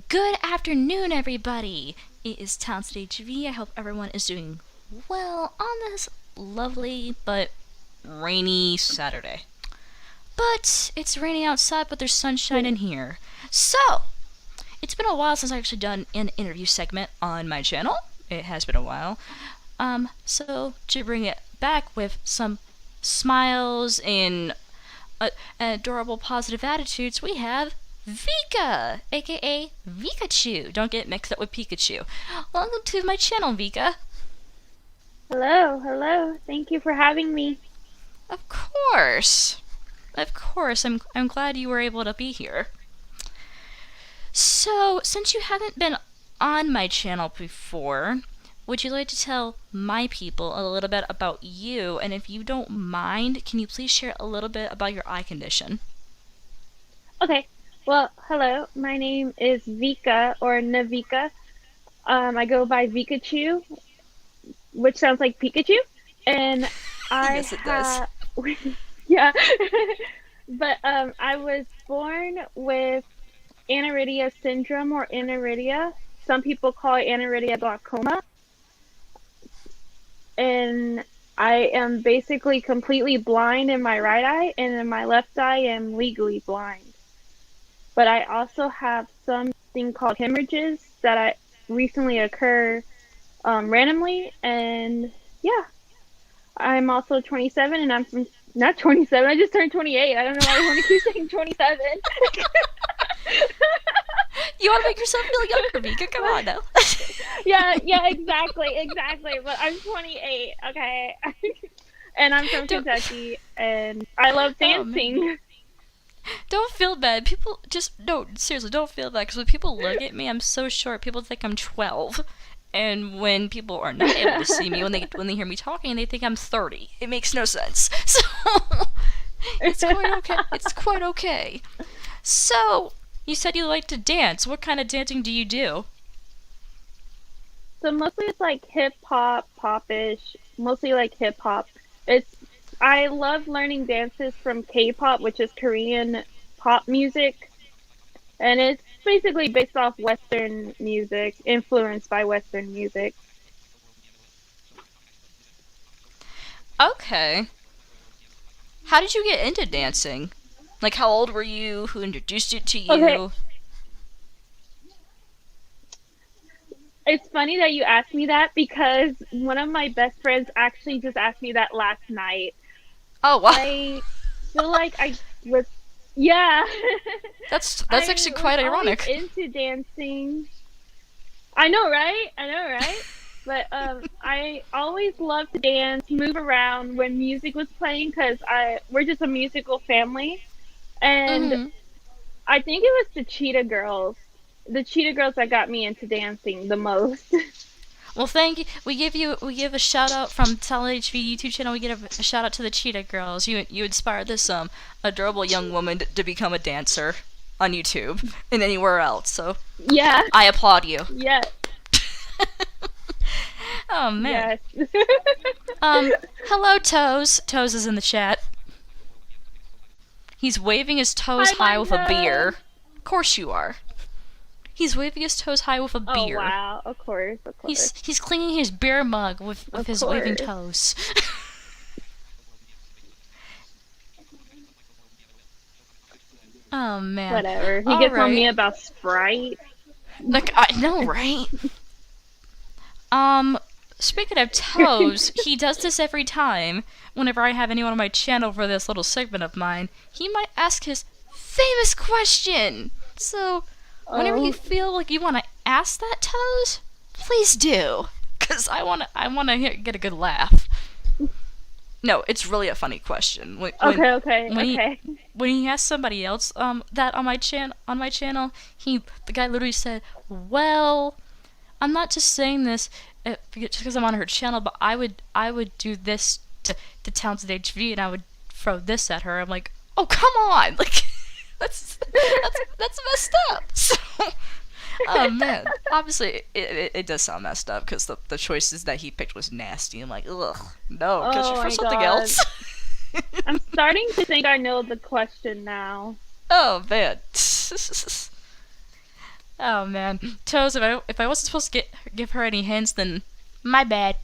Good afternoon, everybody. It is Talented HV. I hope everyone is doing well on this lovely but rainy Saturday. But it's raining outside, but there's sunshine in here. So, it's been a while since I've actually done an interview segment on my channel. It has been a while. So to bring it back with some smiles and adorable positive attitudes, we have Veka, aka Vekachuu. Don't get mixed up with Pikachu. Welcome to my channel, Veka. Hello. Thank you for having me. Of course. I'm glad you were able to be here. So, since you haven't been on my channel before, would you like to tell my people a little bit about you? And if you don't mind, can you please share a little bit about your eye condition? Okay. Well, hello. My name is Veka or Navika. I go by Vekachuu, which sounds like Pikachu. And I Yes, it does. yeah. But I was born with aniridia syndrome or aniridia. Some people call it aniridia glaucoma. And I am basically completely blind in my right eye, and in my left eye, am legally blind. But I also have something called hemorrhages that I recently occur randomly, and yeah, I'm also 27, and I'm from, not 27. I just turned 28. I don't know why I want to keep saying 27. You want to make yourself feel younger, Veka? Come on now. Yeah, exactly. But I'm 28, okay? And I'm from Kentucky, and I love dancing. Don't feel bad. People seriously, don't feel bad, because when people look at me, I'm so short. People think I'm 12. And when people are not able to see me, when they hear me talking, they think I'm 30. It makes no sense. So, it's quite okay. So, you said you like to dance. What kind of dancing do you do? So mostly it's like hip hop, popish, mostly like hip hop. I love learning dances from K-pop, which is Korean pop music, and it's basically based off Western music, influenced by Western music. Okay. How did you get into dancing? Like, how old were you? Who introduced it to you? Okay. It's funny that you asked me that, because one of my best friends actually just asked me that last night. Oh, wow. I feel like I was, yeah. That's actually quite ironic. I was into dancing. I know, right? But I always loved to dance, move around when music was playing, because we're just a musical family, and I think it was the Cheetah Girls. The Cheetah Girls that got me into dancing the most. Well, thank you. We give a shout out from Talented HV YouTube channel. We give a shout out to the Cheetah Girls. You inspired this adorable young woman to become a dancer on YouTube and anywhere else. So Yeah. I applaud you. Yes. Oh man. Yes. Hello Toes. Toes is in the chat. He's waving his toes Hi, high with a Toes. beer. Of course you are. He's waving his toes high with a beer. Oh wow! Of course. He's cleaning his beer mug with his waving toes. Oh man. Whatever. He gets on me about Sprite. Like, I know, right? Speaking of toes, he does this every time. Whenever I have anyone on my channel for this little segment of mine, he might ask his famous question. So, whenever you feel like you want to ask that, Toes, please do, cause I wanna get a good laugh. No, it's really a funny question. Okay. When he asked somebody else that on my channel, the guy literally said, "Well, I'm not just saying this just because I'm on her channel, but I would do this to Talented HV, and I would throw this at her." I'm like, "Oh, come on!" Like, that's messed up. So, oh man, obviously it does sound messed up, because the choices that he picked was nasty. I'm like, ugh, no, could you for something else? I'm starting to think I know the question now. Oh man. Oh man, Toes. If I wasn't supposed to give her any hints, then my bad.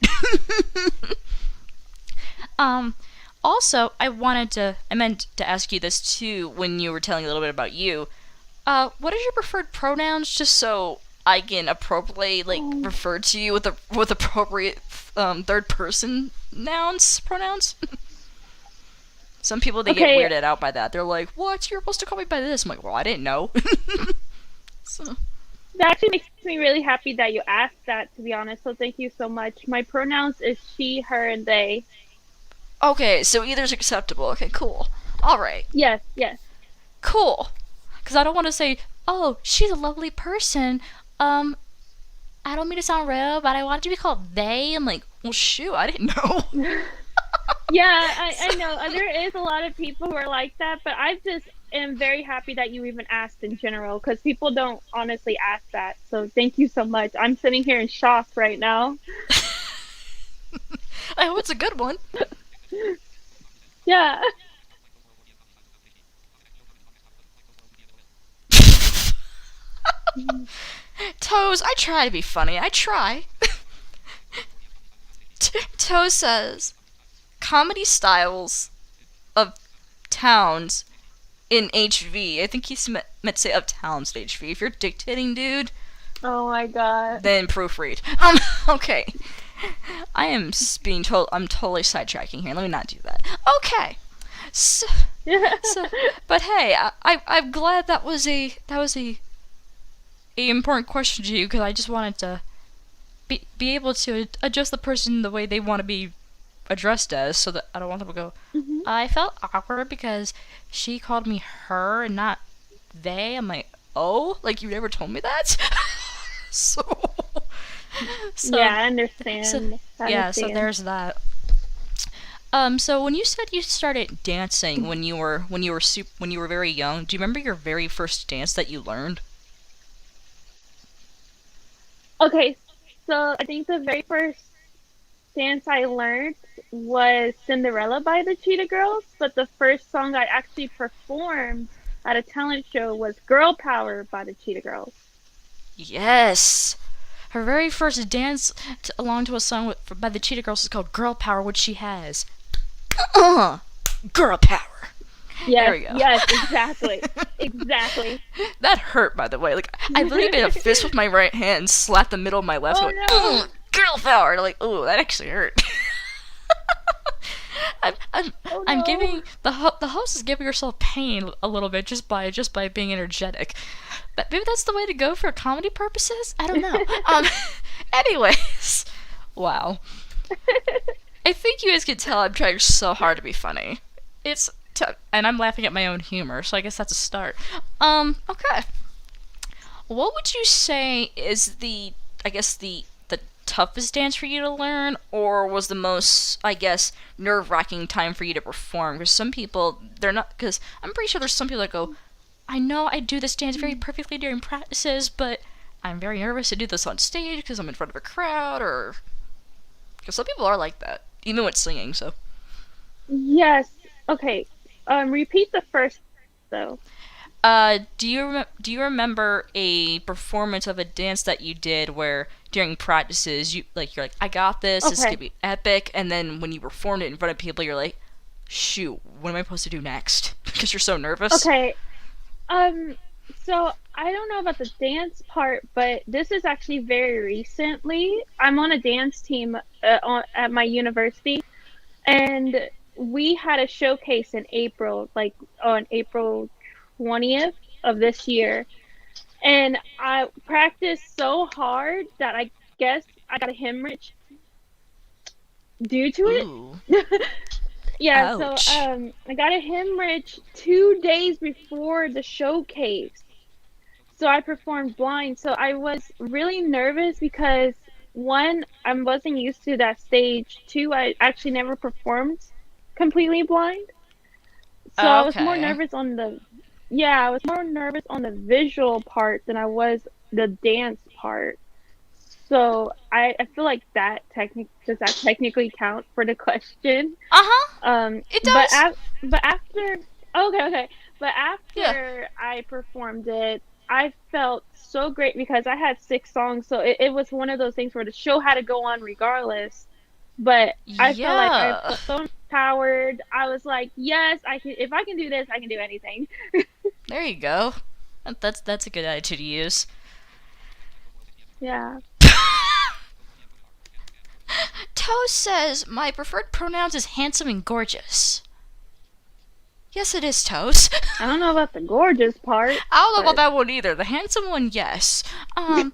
um. Also, I meant to ask you this too when you were telling a little bit about you. What is your preferred pronouns? Just so I can appropriately Oh, refer to you with appropriate third person pronouns. Some people they get okay, weirded out by that. They're like, "What? You're supposed to call me by this?" I'm like, "Well, I didn't know." So, that actually makes me really happy that you asked that, to be honest. So thank you so much. My pronouns is she, her, and they. okay, so either's acceptable. Okay, cool. All right, Yes, yes. cool. Because I don't want to say, "Oh, she's a lovely person." Um, I don't mean to sound rude, but I want it to be called they. I'm like, well, shoot, I didn't know. Yeah, So, I know. There is a lot of people who are like that, but I just am very happy that you even asked in general because people don't honestly ask that. So thank you so much. I'm sitting here in shock right now. I hope it's a good one. Yeah. Toes, I try to be funny. I try. Toes says comedy styles of towns in HV. I think he's meant to say of towns in HV. If you're dictating, dude, Oh my God. then proofread. Okay. I am being told. I'm totally sidetracking here. Let me not do that. Okay. So, so but hey, I'm glad that was a important question to you because I just wanted to be able to adjust the person the way they want to be addressed as, so that I don't want them to go. Mhm. I felt awkward because she called me her and not they. I'm like, oh, like you never told me that. so, Yeah, so, I so, understand. I yeah. So understand. there's that. So when you said you started dancing when you were very young, do you remember your very first dance that you learned? Okay, so I think the very first dance I learned was Cinderella by the Cheetah Girls, but the first song I actually performed at a talent show was Girl Power by the Cheetah Girls. Yes. Her very first dance along to a song by the Cheetah Girls is called "Girl Power," which she has. Uh, girl power. There Yes, we go. yes, exactly. Exactly. That hurt, by the way. Like I literally made a fist with my right hand, and slapped the middle of my left. Oh Like, no. girl power. And I'm like, ooh, that actually hurt. I'm, I'm, Oh I'm no. giving the host is giving herself pain a little bit just by being energetic. But maybe that's the way to go for comedy purposes. I don't know. Anyways, wow. I think you guys can tell I'm trying so hard to be funny. And I'm laughing at my own humor, so I guess that's a start. Okay. What would you say is I guess the toughest dance for you to learn, or was the most, I guess, nerve-wracking time for you to perform? Because some people, they're not, because I'm pretty sure there's some people that go, I know I do this dance very perfectly during practices, but I'm very nervous to do this on stage because I'm in front of a crowd, or because some people are like that, even with singing. So, Yes. Okay. Repeat the first though. do you remember a performance of a dance that you did where during practices you're like, I got this. This is gonna Okay. be epic, and then when you performed it in front of people, you're like, shoot, what am I supposed to do next? Because you're so nervous. Okay. Um, so I don't know about the dance part, but this is actually very recently. I'm on a dance team at my university, and we had a showcase in April, like on April 20th of this year. And I practiced so hard that I guess I got a hemorrhage due to Ooh, it. Yeah, so ouch. I got a hemorrhage 2 days before the showcase. So I performed blind. So I was really nervous because one, I wasn't used to that stage. Two, I actually never performed completely blind. So I was more Okay. nervous on yeah, I was more nervous on the visual part than I was the dance part. So I feel like does that technically count for the question? Uh huh. Um, It but does. but after okay, okay, but Yeah. after I performed it, I felt so great because I had 6 songs, so it was one of those things where the show had to go on regardless. But I felt like I Yeah. felt so empowered. I was like, yes, I can. If I can do this, I can do anything. There you go. That's a good attitude to use. Yeah. Toast says, my preferred pronouns is handsome and gorgeous. Yes, it is, Toast. I don't know about the gorgeous part, I don't know about but that one either. The handsome one, yes. And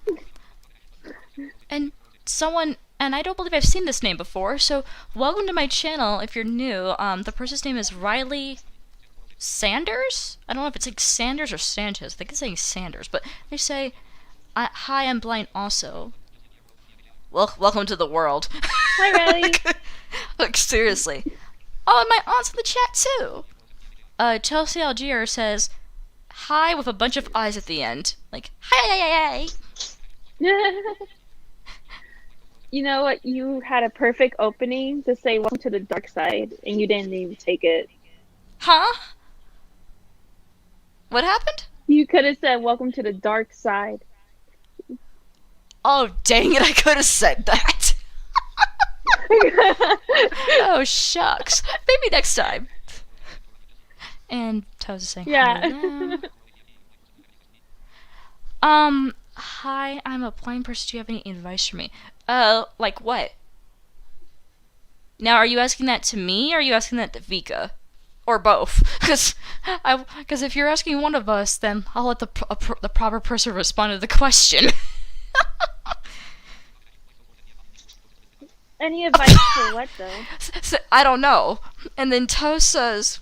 I don't believe I've seen this name before, so welcome to my channel if you're new. The person's name is Riley Sanders? I don't know if it's like Sanders or Sanchez. I think it's saying Sanders, but they say, hi, I'm blind also. Welcome to the world. hi, Riley. Like, seriously. Oh, and my aunt's in the chat, too. Chelsea Algier says, hi with a bunch of eyes at the end. Like, hi. You know what? You had a perfect opening to say welcome to the dark side, and you didn't even take it. Huh? What happened? You could have said welcome to the dark side. Oh, dang it, I could have said that. Oh, shucks. Maybe next time. And Toes is saying, Yeah. hi, I'm a blind person. Do you have any advice for me? Like what? Now, are you asking that to me, or are you asking that to Veka? Or both? Because if you're asking one of us, then I'll let the proper person respond to the question. Any advice for what, though? So, I don't know. And then Toes says,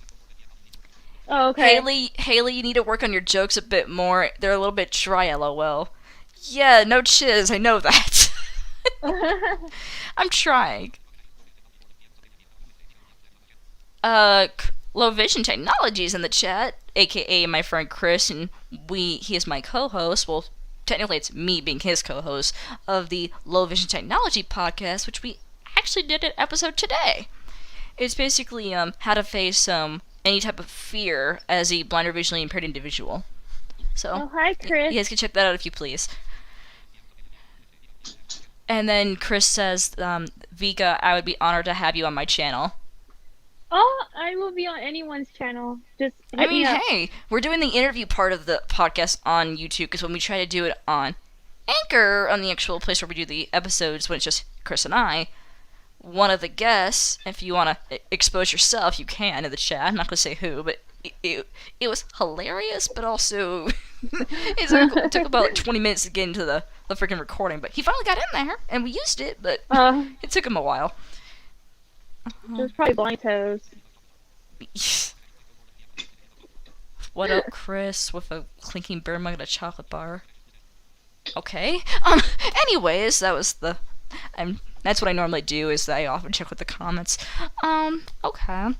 Oh, okay. Haley, you need to work on your jokes a bit more. They're a little bit dry, lol. Yeah, no chiz, I know that. I'm trying. Low Vision Technologies in the chat, aka my friend Chris, and he is my co-host. Well, technically it's me being his co-host of the Low Vision Technology podcast, which we actually did an episode today. It's basically how to face any type of fear as a blind or visually impaired individual. So, oh, hi, Chris. You guys can check that out if you please. And then Chris says, Veka, I would be honored to have you on my channel. Oh, I will be on anyone's channel. Just hit me up. Hey, we're doing the interview part of the podcast on YouTube, because when we try to do it on Anchor, on the actual place where we do the episodes when it's just Chris and I, one of the guests, if you want to expose yourself, you can in the chat. I'm not going to say who, but it was hilarious, but also it took about 20 minutes to get into the freaking recording, but he finally got in there, and we used it, but it took him a while. It was probably blind toes. What up, Chris, with a clinking beer mug and a chocolate bar? Okay. Anyways, that was that's what I normally do, is I often check with the comments. Okay.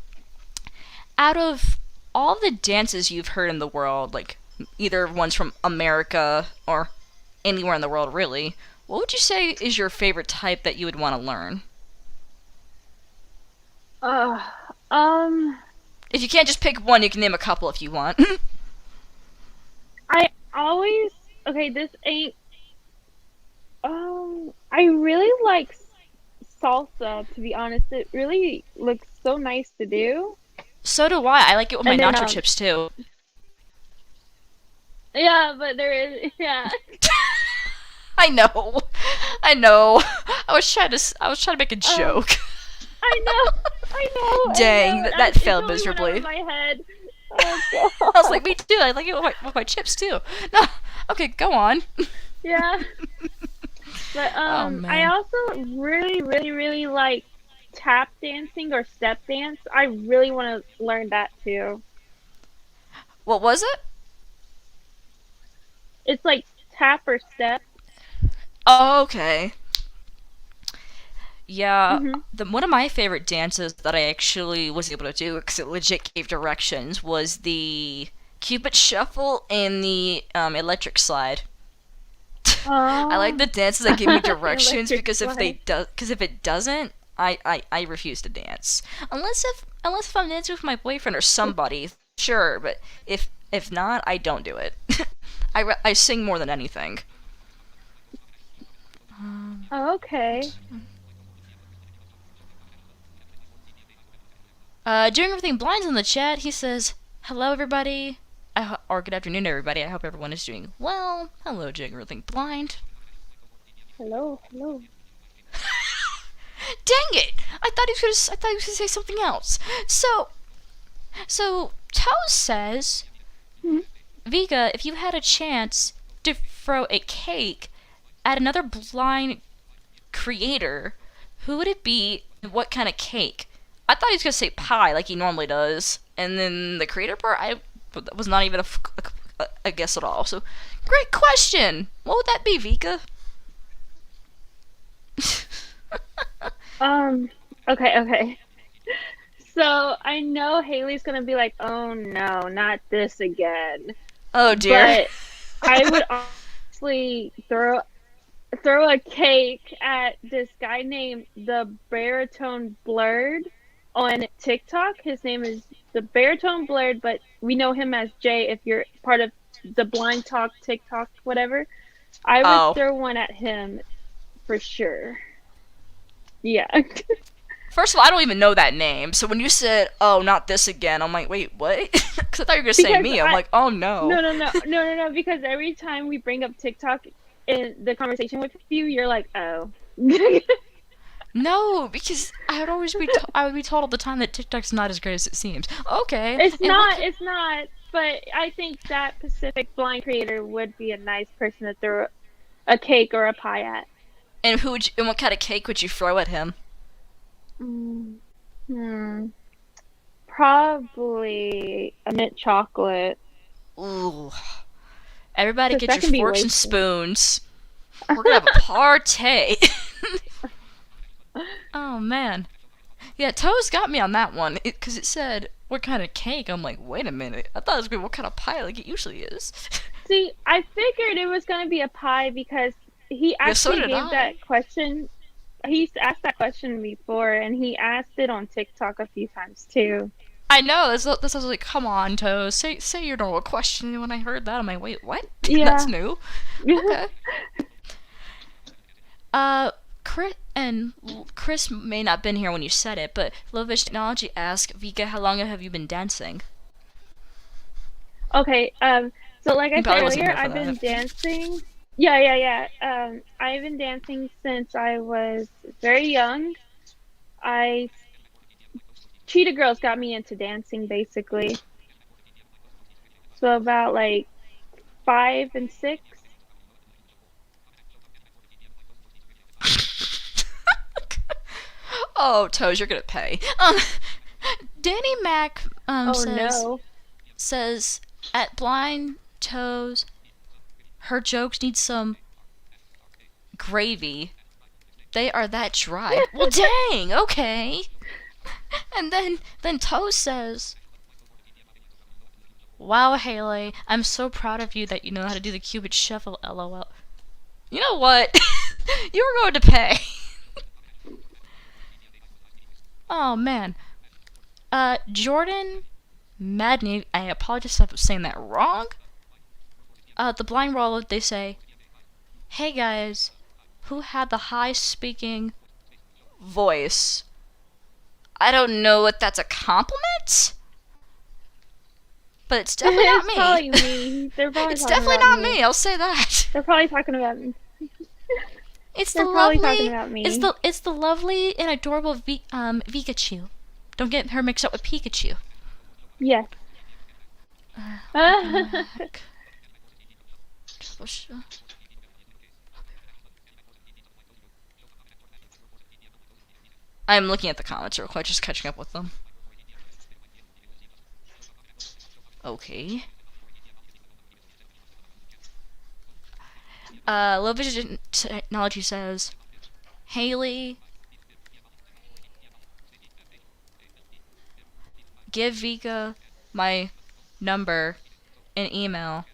Out of all the dances you've heard in the world, like, either ones from America or anywhere in the world, really, what would you say is your favorite type that you would want to learn? If you can't just pick one, you can name a couple if you want. This ain't, I really like salsa, to be honest. It really looks so nice to do. So do I. I like it with my And then, nacho chips, too. Yeah, but there is, yeah. I know. I was trying to make a joke. I know. Dang, that failed miserably. Went out of my head. Oh, God. I was like, me too. I like it with my chips too. No, okay, go on. Yeah. But Oh, man. I also really, really, really like tap dancing or step dance. I really want to learn that too. What was it? It's like tap or step. Oh, okay. Yeah, Mhm. one of my favorite dances that I actually was able to do, because it legit gave directions, was the Cupid Shuffle and the electric slide. I like the dances that give me directions, because if it doesn't, I refuse to dance. Unless if I'm dancing with my boyfriend or somebody, sure, but if not, I don't do it. I sing more than anything. Oh, okay. Doing everything blind's in the chat. He says, "Hello, everybody." Or good afternoon, everybody. I hope everyone is doing well. Hello, doing everything blind. Hello. Dang it! I thought he was gonna say something else. So Toes says, Hmm. Veka, if you had a chance to throw a cake at another blind creator, who would it be and what kind of cake? I thought he was gonna say pie like he normally does, and then the creator part, that was not even a guess at all. So, great question. What would that be, Veka? Okay. So I know Haley's gonna be like, "Oh no, not this again." Oh dear. But I would honestly throw a cake at this guy named the Baritone Blurred on TikTok. His name is the Baritone Blurred, but we know him as Jay if you're part of the Blind Talk TikTok, whatever. I would throw one at him for sure. Yeah. First of all, I don't even know that name. So when you said, "Oh, not this again," I'm like, "Wait, what?" Because I thought you were gonna say me. I'm like, "Oh no." No. Because every time we bring up TikTok in the conversation with you, you're like, "Oh." No, because I would be told all the time that TikTok's not as great as it seems. Okay. It's not. But I think that specific blind creator would be a nice person to throw a cake or a pie at. And what kind of cake would you throw at him? Probably a mint chocolate. Ooh. Everybody get your forks and wasted. spoons. We're gonna have a party. Oh man. Yeah, Toes got me on that one because it said what kind of cake. I'm like, wait a minute. I thought it was gonna be what kind of pie like it usually is. See, I figured it was gonna be a pie because he actually gave that question. He's asked that question before, and he asked it on TikTok a few times too. I know. This was like, come on, Toes. Say your normal question. And when I heard that, I'm like, wait, what? Yeah. That's new. Okay. Chris may not have been here when you said it, but Lovish Technology asked, Veka, how long have you been dancing? Okay, so like I said earlier, I've been dancing. Yeah. I've been dancing since I was very young. Cheetah Girls got me into dancing, basically. So about like 5 and 6. Oh, Toes, you're gonna pay. Danny Mac says at Blind Toes, her jokes need some gravy. They are that dry. Well, dang. Okay. And then Toes says, "Wow, Haley, I'm so proud of you that you know how to do the Cupid shuffle. LOL." You know what? You were going to pay. Oh man. Jordan Madney, I apologize if I'm saying that wrong. The blind wallet, they say, "Hey guys, who had the high speaking voice?" I don't know if that's a compliment, but it's definitely not me. Probably me. They're probably it's definitely not me. I'll say that. They're probably talking about me. It's They're probably talking about me. It's the lovely and adorable Vekachuu. Don't get her mixed up with Pikachu. Yes. I'm looking at the comments real quick, just catching up with them. Okay. Low Vision Technology says, Haley, give Veka my number and email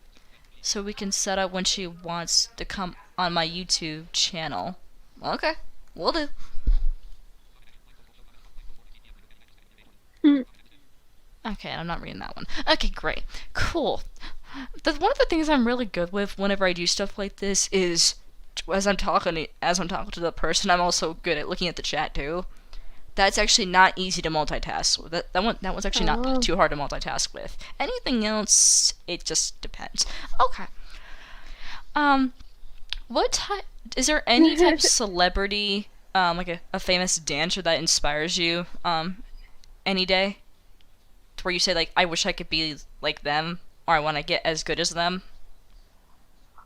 so we can set up when she wants to come on my YouTube channel. Okay, will do. Okay, I'm not reading that one. Okay, great. Cool. One of the things I'm really good with whenever I do stuff like this is, as I'm talking to the person, I'm also good at looking at the chat too. That's actually not easy to multitask. That one's actually not Oh. too hard to multitask with. Anything else, it just depends. Okay. Um, what type? Is there any type of celebrity, like a famous dancer that inspires you, any day, to where you say like, I wish I could be like them, or I want to get as good as them?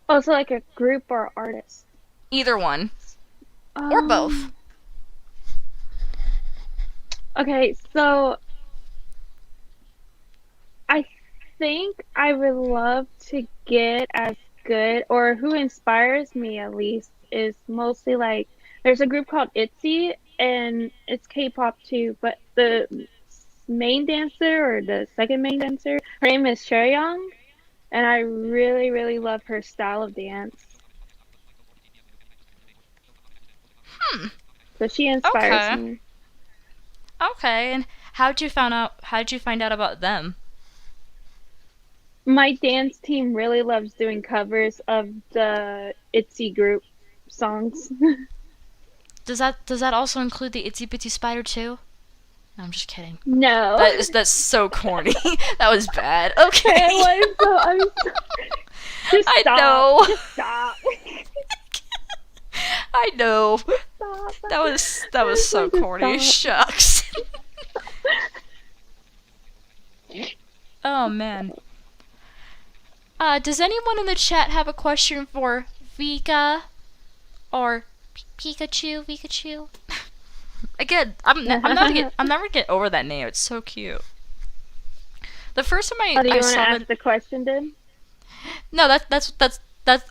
Also, like a group or artist. Either one, or both. Um. Okay, so I think I would love to get as good, or who inspires me at least, is mostly like there's a group called ITZY, and it's K-pop too, but the main dancer or the second main dancer, her name is Young, and I really, really love her style of dance. Hmm. So she inspires Okay. me. Okay. And how'd you find out about them? My dance team really loves doing covers of the ITZY group songs. Does that also include the Itsy Bitsy Spider too? No, I'm just kidding. No. That's so corny. That was bad. Okay. It was so I'm so, just I stop. know. Just stop. I know. Stop. That was so Just corny. stop. Shucks. Oh man. Does anyone in the chat have a question for Veka or Pikachu? Pikachu? Again, I'm never get over that name. It's so cute. The first time Oh, do you I want to saw ask the question then? no, that's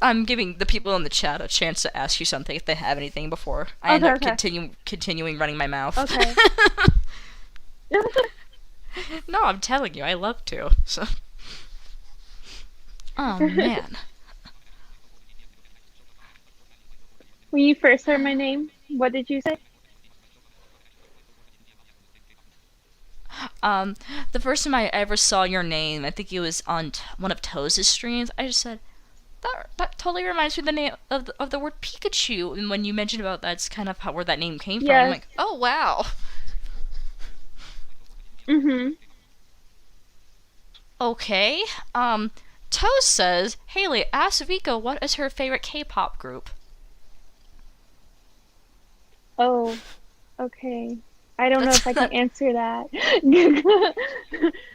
I'm giving the people in the chat a chance to ask you something if they have anything before I end Okay, up okay. continuing running my mouth. Okay. No, I'm telling you, I love to. So. Oh man. When you first heard my name, what did you say? Um, the first time I ever saw your name, I think it was on one of Toes' streams. I just said that totally reminds me of the name of the word Pikachu. And when you mentioned about that's kind of where that name came from, I'm Yes. like, oh wow. Mhm. Okay. Toes says, Haley, ask Vika what is her favorite K-pop group. Oh, okay. I don't know That's if I can that. answer that.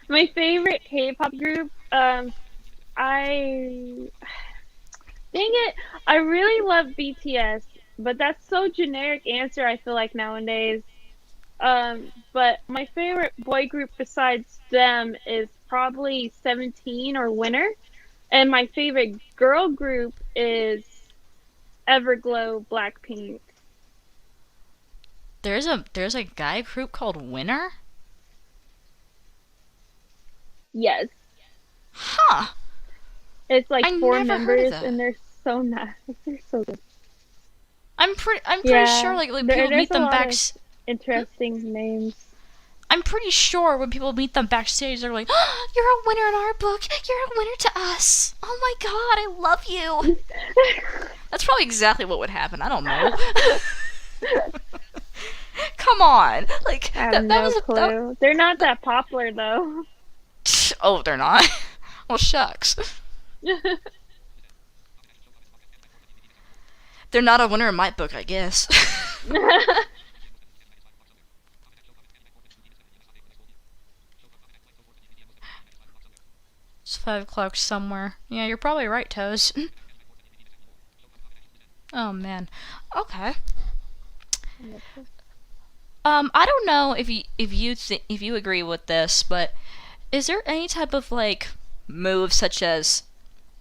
My favorite K-pop group, I dang it, I really love BTS, but that's so generic answer I feel like nowadays. But my favorite boy group besides them is probably 17 or Winner, and my favorite girl group is Everglow Blackpink. There's a guy group called Winner. Yes, Huh. it's like I four never heard of members, that. and they're so nice. They're so good. I'm pretty sure Yeah, like people there's meet a them lot back. of interesting names. I'm pretty sure when people meet them backstage, they're like, oh, "You're a winner in our book. You're a winner to us. Oh my god, I love you." That's probably exactly what would happen. I don't know. Come on, like I have that no was clue. They're not that popular though. Oh, they're not. Well, shucks. They're not a winner in my book, I guess. It's 5 o'clock somewhere. Yeah, you're probably right, Toes. Oh man. Okay. I don't know if you agree with this, but is there any type of like move such as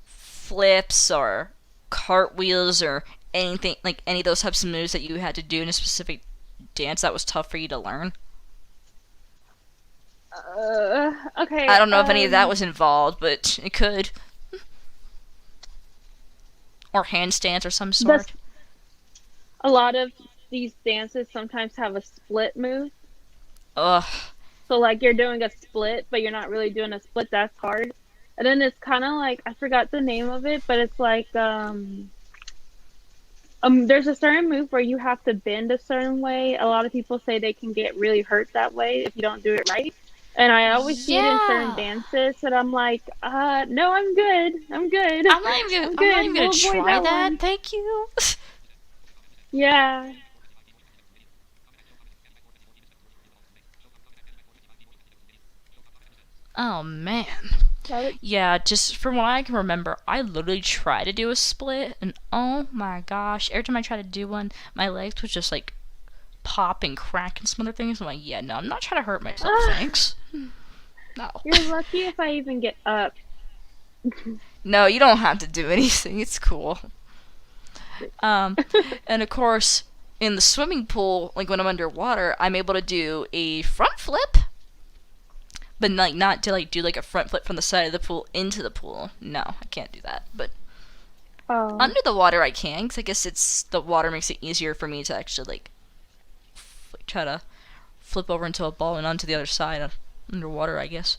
flips or cartwheels or anything like any of those types of moves that you had to do in a specific dance that was tough for you to learn? Okay. I don't know if any of that was involved, but it could. Or handstands or some the sort. a lot of these dances sometimes have a split move. Ugh. So like you're doing a split, but you're not really doing a split. That's hard. And then it's kind of like, I forgot the name of it, but it's like there's a certain move where you have to bend a certain way. A lot of people say they can get really hurt that way if you don't do it right. And I always see it in certain Yeah. dances, and I'm like, no, I'm good. I'm good. I'm I'm not good. even gonna We'll avoid try that that. one. Thank you. Yeah. Oh man. That would, Yeah, just from what I can remember, I literally tried to do a split, and oh my gosh, every time I tried to do one, my legs would just like pop and crack and some other things. I'm like, yeah, no, I'm not trying to hurt myself, thanks. No. you're lucky if I even get up. No, you don't have to do anything. It's cool. Um, and of course, in the swimming pool, like when I'm underwater, I'm able to do a front flip, but like not to like do like a front flip from the side of the pool into the pool. No, I can't do that. But Oh. under the water, I can, because I guess it's the water makes it easier for me to actually like try to flip over into a ball and onto the other side underwater, I guess.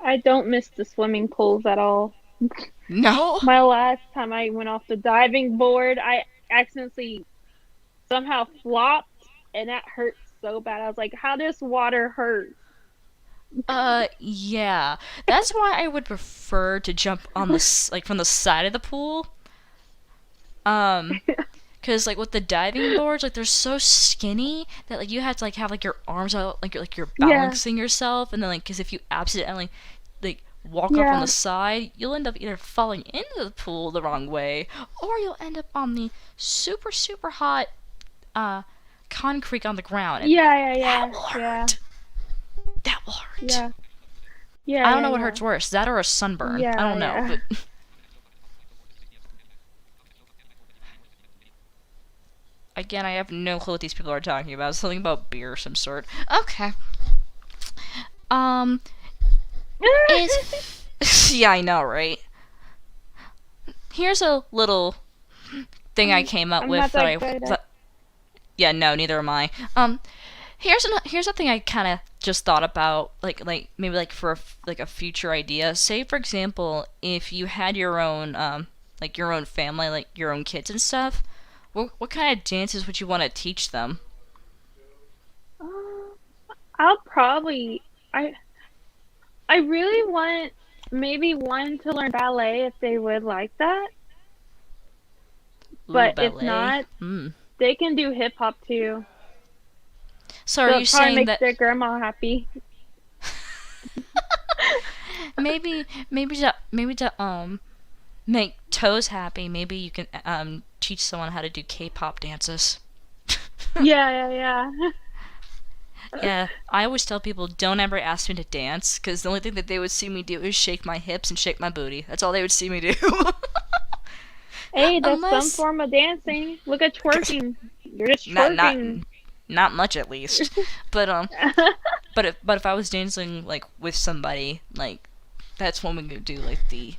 I don't miss the swimming pools at all. No. My last time I went off the diving board, I accidentally somehow flopped, and that hurt so bad. I was like, how does water hurt? Yeah. That's why I would prefer to jump on the like from the side of the pool. Um, Cause like with the diving boards, like they're so skinny that like you have to like have like your arms out, like you're Yeah, balancing yourself, and then like, cause if you accidentally like walk off on yeah, the side, you'll end up either falling into the pool the wrong way, or you'll end up on the super hot uh concrete on the ground, and yeah, yeah, that yeah, will yeah, hurt. That will hurt. yeah, yeah, I don't yeah, know what yeah, hurts worse, that or a sunburn. I yeah, don't know, yeah. but again, I have no clue what these people are talking about. Something about beer of some sort. Okay. Um, is yeah, I know, right? Here's a little thing I I'm, came up I'm not with that that I good at. that, yeah, no, neither am I. Here's something I kind of just thought about, like maybe like for like a future idea. Say for example, if you had your own like your own family, like your own kids and stuff, what kind of dances would you want to teach them? Uh, I'll probably. I really want maybe one to learn ballet if they would like that, Ooh, but if ballet. not, Hmm. they can do hip hop too. So are So you it probably saying makes that their grandma happy. maybe to make toes happy, maybe you can teach someone how to do K-pop dances. Yeah, yeah, yeah. Yeah, I always tell people don't ever ask me to dance because the only thing that they would see me do is shake my hips and shake my booty. That's all they would see me do. Hey, that's some Unless form of dancing. Look at twerking. You're just not not twerking. not much at least. But but if I was dancing like with somebody, like that's when we could do like the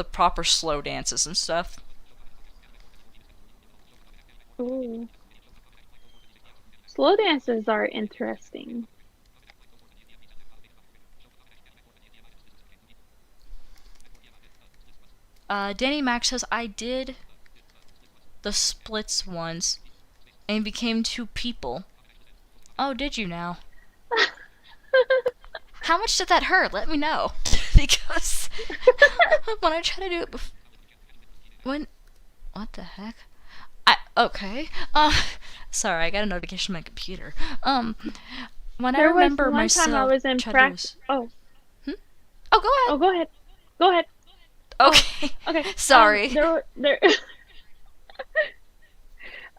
proper slow dances and stuff. Ooh. Slow dances are interesting. Danny Mac says I did the splits once and became two people. Oh, did you now? How much did that hurt? Let me know. Because when I try to do it when what the heck? Okay. Sorry, I got a notification on my computer. When I There was remember one time I myself was in try to do practice. this. Oh, Hmm? Oh, go oh, ahead. go ahead. Go ahead. Oh, Okay. okay. Sorry.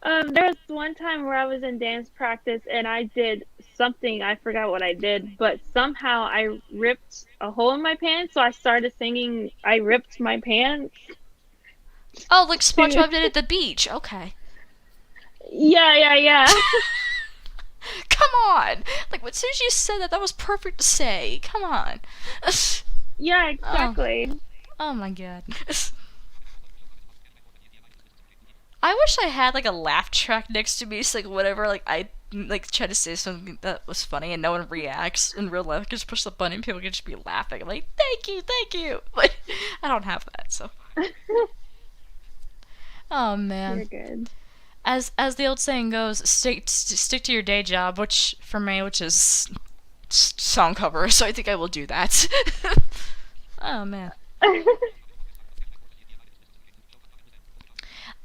There was one time where I was in dance practice and I did something, I forgot what I did, but somehow I ripped a hole in my pants, so I started singing I ripped my pants. Oh, like To SpongeBob did at the beach. Okay. Yeah, yeah, yeah. Come on. Like, as soon as you said that, that was perfect to say. Come on. Yeah, Oh. exactly. Oh my god. I wish I had like a laugh track next to me, so like whatever like I like try to say something that was funny and no one reacts in real life, just push the button and people can just be laughing. I'm like, thank you. But I don't have that, so. Oh man. You're good. As the old saying goes, stick to your day job, which for me, which is song cover. So I think I will do that. Oh man.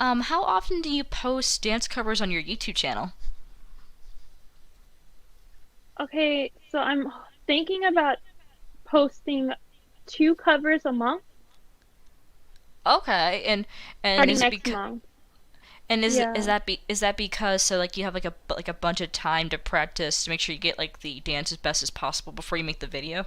How often do you post dance covers on your YouTube channel? Okay, so I'm thinking about posting 2 covers a month Okay, and starting is it next month. and Yeah. is that because so like you have like a bunch of time to practice to make sure you get like the dance as best as possible before you make the video?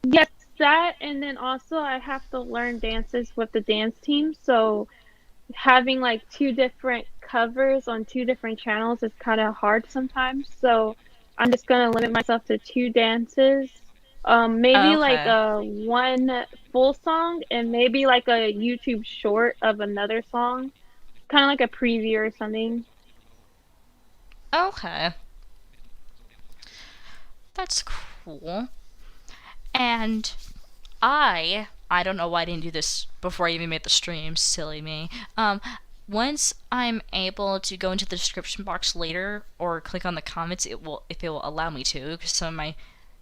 Yes, that, and then also I have to learn dances with the dance team. So having like 2 different covers on 2 different channels is kind of hard sometimes. So I'm just gonna limit myself to 2 dances. Maybe like Okay. a 1 full song and maybe like a YouTube short of another song, kind of like a preview or something. Okay. That's cool. And I don't know why I didn't do this before I even made the stream. Silly me. Once I'm able to go into the description box later or click on the comments, it will if it will allow me to, because some of my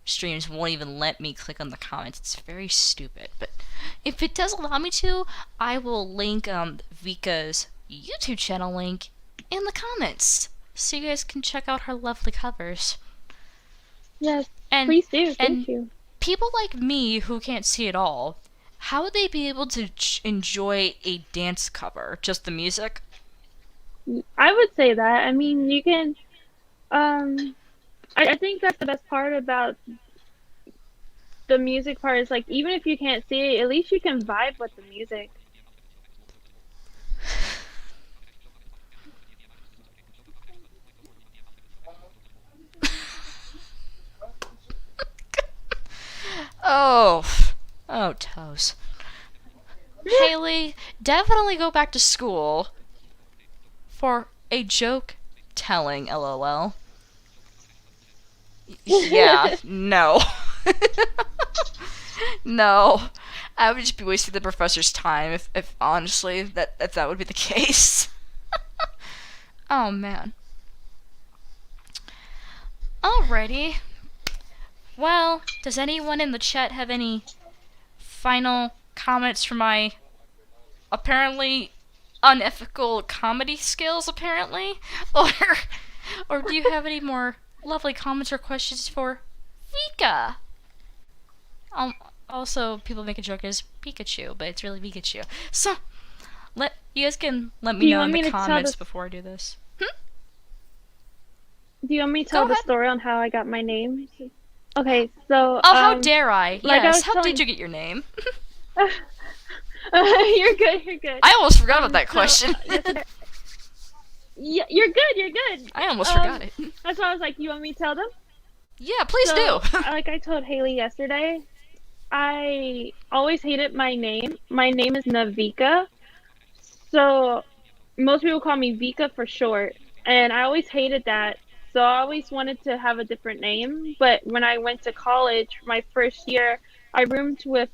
streams won't even let me click on the comments. It's very stupid. But if it does allow me to, I will link Vika's YouTube channel link in the comments so you guys can check out her lovely covers. Yes, And please do. and Thank you. people like me who can't see at all, how would they be able to enjoy a dance cover? Just the music? I would say that. I mean, you can. Um, I think that's the best part about the music part is like even if you can't see it, at least you can vibe with the music. Oh, oh, toes. Haley, definitely go back to school for a joke telling, lol. Yeah, no. No. I would just be wasting the professor's time if honestly, if that would be the case. Oh, man. Alrighty. Well, does anyone in the chat have any final comments for my apparently unethical comedy skills, apparently? Or do you have any more lovely comments or questions for Vika? Also, people make a joke as Pikachu, but it's really Vekachuu. So, you guys can let me Do you know in want the me to tell comments this? before I do this. Do you want me to Go tell the ahead. story on how I got my name? Okay, so Oh, how dare I? like I Yes, was how did telling. you get your name? You're good. You're good. I almost forgot about that So question. yesterday. Yeah, you're good. You're good. I almost forgot it. That's why I was like, you want me to tell them? Yeah, please So, do. like I told Haley yesterday, I always hated my name. My name is Navika. So most people call me Vika for short, and I always hated that. So I always wanted to have a different name. But when I went to college, my first year, I roomed with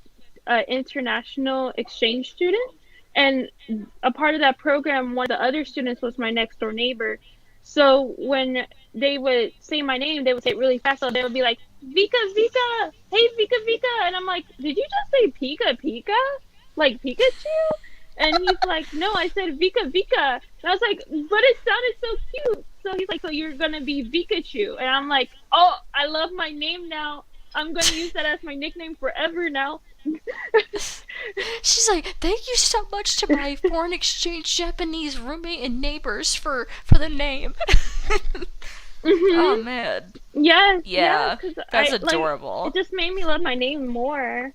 an international exchange student, and a part of that program, one of the other students was my next door neighbor. So when they would say my name, they would say it really fast. So they would be like, Vika, Vika, hey, Vika, Vika. And I'm like, did you just say Pika, Pika? Like Pikachu? And he's like, no, I said Vika, Vika. And I was like, but it sounded so cute. So he's like, so you're going to be Vekachuu. And I'm like, oh, I love my name now. I'm going to use that as my nickname forever now. She's like, thank you so much to my foreign exchange Japanese roommate and neighbors for the name. Oh man. Yes, Yeah, because that's like, adorable. it just made me love my name more.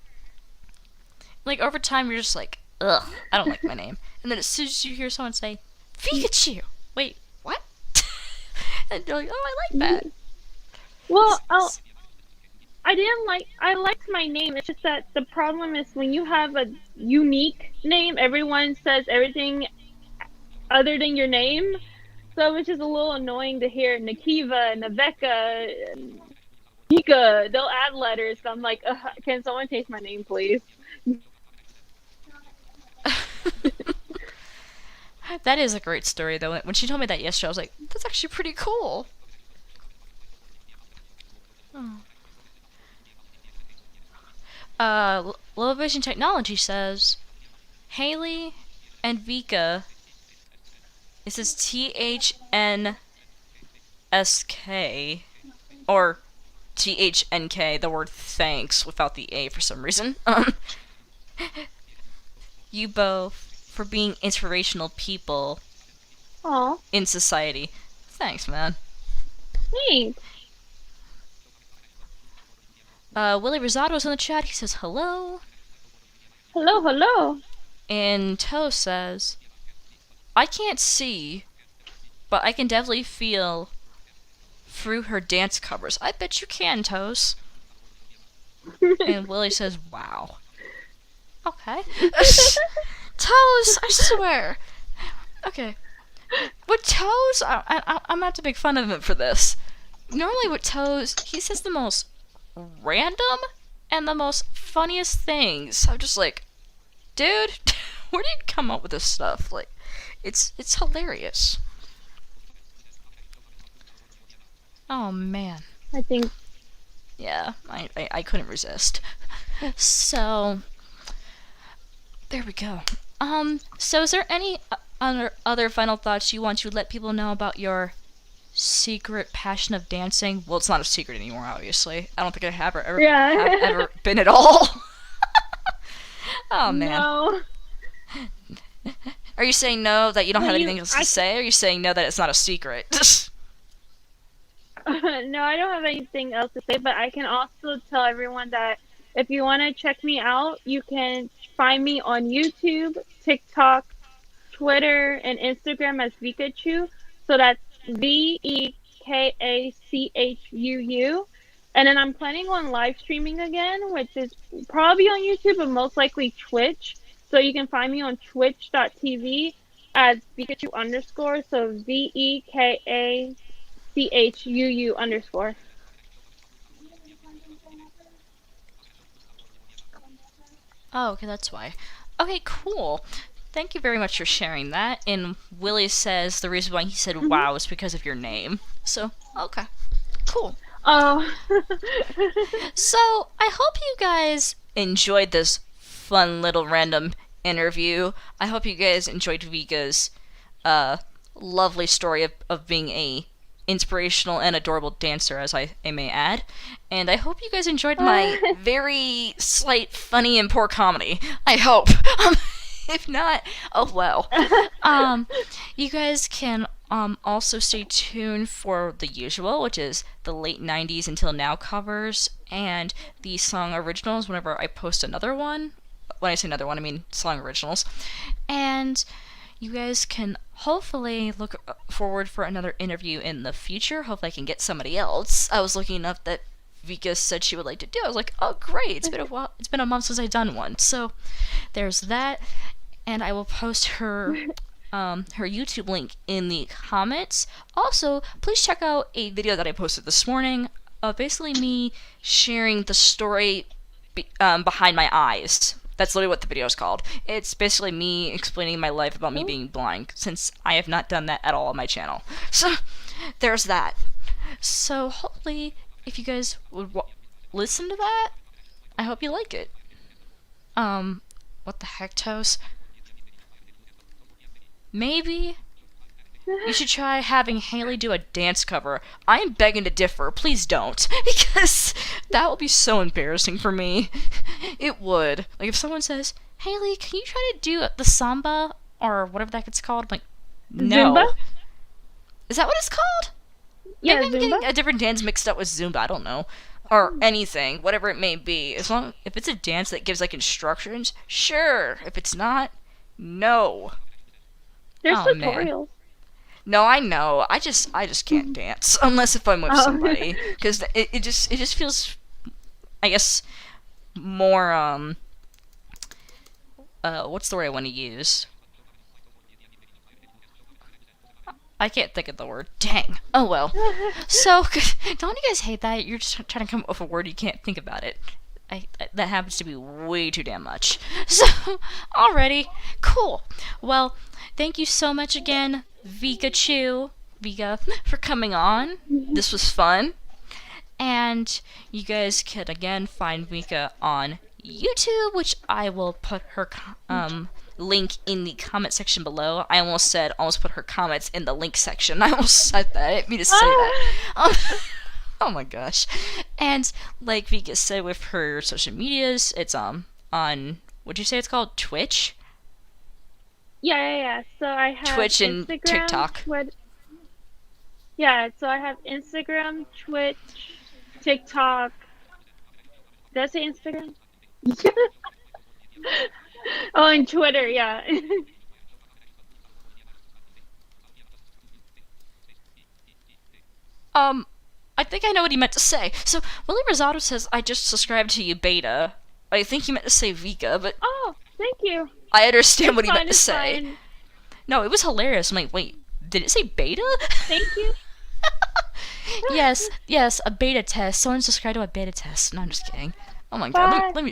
Like over time, you're just like, ugh, I don't like my name. And then as soon as you hear someone say, Pikachu, wait, what? And you're like, oh, I like that. Well, I liked my name. It's just that the problem is when you have a unique name, everyone says everything other than your name. So it was just a little annoying to hear Nakiva and Veka and Veka. They'll add letters. So I'm like, can someone change my name, please? That is a great story, though. When she told me that yesterday, I was like, that's actually pretty cool. Oh. Low Vision Technology says, Haley and Veka, it says THNSK, or THNK, the word thanks without the A for some reason. You both for being inspirational people Aw, in society. Thanks, man. thanks. Willie Rosado's in the chat. He says hello. Hello, hello. And Toe says, I can't see, but I can definitely feel through her dance covers. I bet you can, Toes. And Willie says, wow. Okay. Toes, I swear. Okay. With Toes, I'm not to make fun of him for this. Normally with Toes, he says the most random and the most funniest things. I'm just like, dude, where do you come up with this stuff? Like, it's hilarious. Oh man. I think. Yeah, I couldn't resist. So there we go. So is there any other final thoughts you want to let people know about your secret passion of dancing? Well, it's not a secret anymore, obviously. I don't think I have ever been at all. Oh man. No. Are you saying no that you don't have Well, anything else to say? Or are you saying no that it's not a secret? No, I don't have anything else to say, but I can also tell everyone that if you want to check me out, you can find me on YouTube, TikTok, Twitter, and Instagram as Vekachuu. So that's Vekachuu. And then I'm planning on live streaming again, which is probably on YouTube, but most likely Twitch. So you can find me on twitch.tv as Vekachuu underscore. So VEKACHUU underscore. Oh, okay, that's why. Okay, cool. Thank you very much for sharing that. And Willie says the reason why he said wow is because of your name. So, okay. Cool. Oh. So, I hope you guys enjoyed this fun little random interview. I hope you guys enjoyed Vika's lovely story of being a inspirational and adorable dancer, as I may add. And I hope you guys enjoyed my very slight, funny, and poor comedy. I hope. If not, oh well. You guys can also stay tuned for the usual, which is the late 90s until now covers and the song originals whenever I post another one. When I say another one, I mean song originals. And you guys can hopefully look forward for another interview in the future. Hopefully I can get somebody else. I was lucky enough that Vika said she would like to do. I was like, oh great, it's been a while. It's been a month since I've done one. So there's that. And I will post her YouTube link in the comments. Also, please check out a video that I posted this morning of basically me sharing the story behind my eyes. That's literally what the video is called. It's basically me explaining my life about me being blind, since I have not done that at all on my channel. So, there's that. So, hopefully, if you guys would listen to that, I hope you like it. What the heck, Toes? Maybe you should try having Haley do a dance cover. I am begging to differ. Please don't. Because that would be so embarrassing for me. It would. Like, if someone says, Haley, can you try to do the samba? Or whatever that gets called. I'm like, no. Zumba? Is that what it's called? Yeah, Maybe I'm Zumba. getting a different dance mixed up with Zumba. I don't know. Or anything. Whatever it may be. If it's a dance that gives, like, instructions, sure. If it's not, no. There's Oh, tutorials. Man. No, I know. I just can't dance unless if I'm with somebody, because it just feels, I guess, more what's the word I want to use? I can't think of the word. Dang. Oh well. So, don't you guys hate that? You're just trying to come up with a word, you can't think about it. That happens to be way too damn much. So, alrighty. Cool. Well, thank you so much again, Vekachuu, Veka, for coming on. This was fun. And you guys can again find Veka on YouTube, which I will put her link in the comment section below. I almost put her comments in the link section. I almost said that. I didn't mean to say that. Oh my gosh. And like Veka said with her social medias, it's on what'd you say it's called? Twitch? Yeah. So I have Twitch and Instagram, TikTok. Yeah, so I have Instagram, Twitch, TikTok. Did I say Instagram? Oh, and Twitter, yeah. I think I know what he meant to say. So, Willie Rosado says, I just subscribed to you beta. I think he meant to say Veka, but Oh, thank you. I understand It's what he fine, meant to it's say. fine. No, it was hilarious. I'm like, wait, did it say beta? Thank you. yes, a beta test. Someone subscribed to a beta test. No, I'm just kidding. Oh my Bye. god, let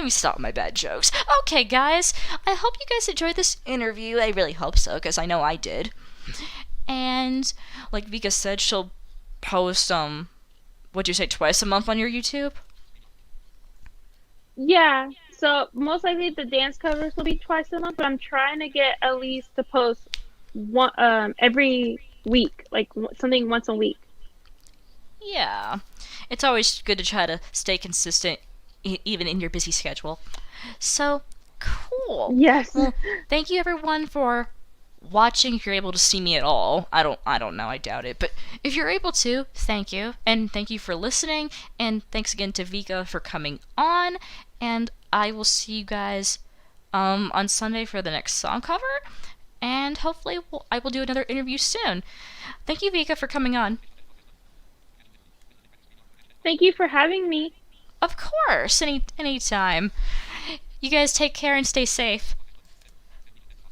me stop my bad jokes. Okay, guys, I hope you guys enjoyed this interview. I really hope so, because I know I did. And like Veka said, she'll post what'd you say, twice a month on your YouTube? Yeah, so most likely the dance covers will be twice a month, but I'm trying to get at least to post one every week, like something once a week. Yeah, it's always good to try to stay consistent, even in your busy schedule. So cool. Yes. Well, thank you everyone for watching. If you're able to see me at all, I don't know, I doubt it, but if you're able to, thank you, and thank you for listening, and thanks again to Veka for coming on, and I will see you guys on Sunday for the next song cover, and hopefully I will do another interview soon. Thank you, Veka, for coming on. Thank you for having me. Of course, anytime. You guys take care and stay safe.